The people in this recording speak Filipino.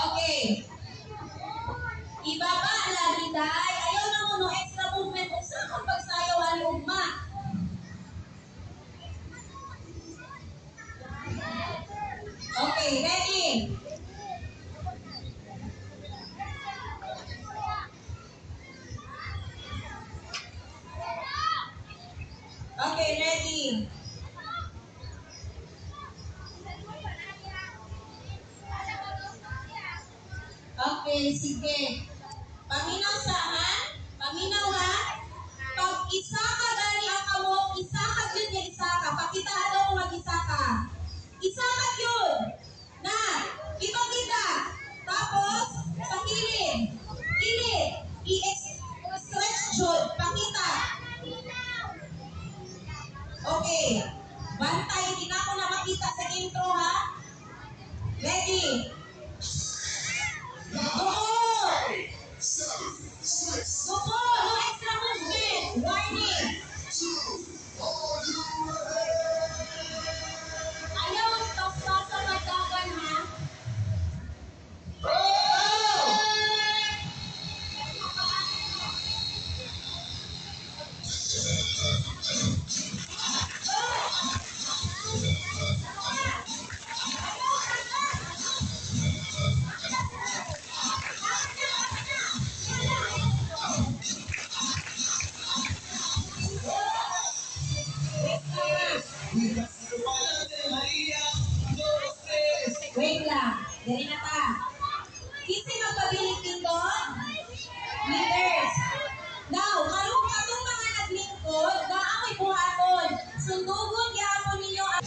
Okay. Ibaba lagi day. Ayaw na mo no extra movement. Usa ka pagsayaw ali ugma. Okay, ready? Okay, ready? Okay, sige. Paminaw saan? Paminaw ha? Pag isa ka dali ang kamo, isa ka yun nga isa ka. Pakita daw kung mag-isa ka. Isa ka yun. Na, ipakita. Tapos, sa kilid. Kilid. I-stretch yun. Pakita. Okay. Bantay, hindi na ako na makita sa intro ha. Ready? Go! Go! No extra movement! Warning! Ayaw, stop sa magdagan ha? Go! Wait lang. Dari na ta. Kasi magpabilik dito. Leaders. Now, karong katong mga naglingkod, naamoy buhaton. Sundugon gyapon ninyo ang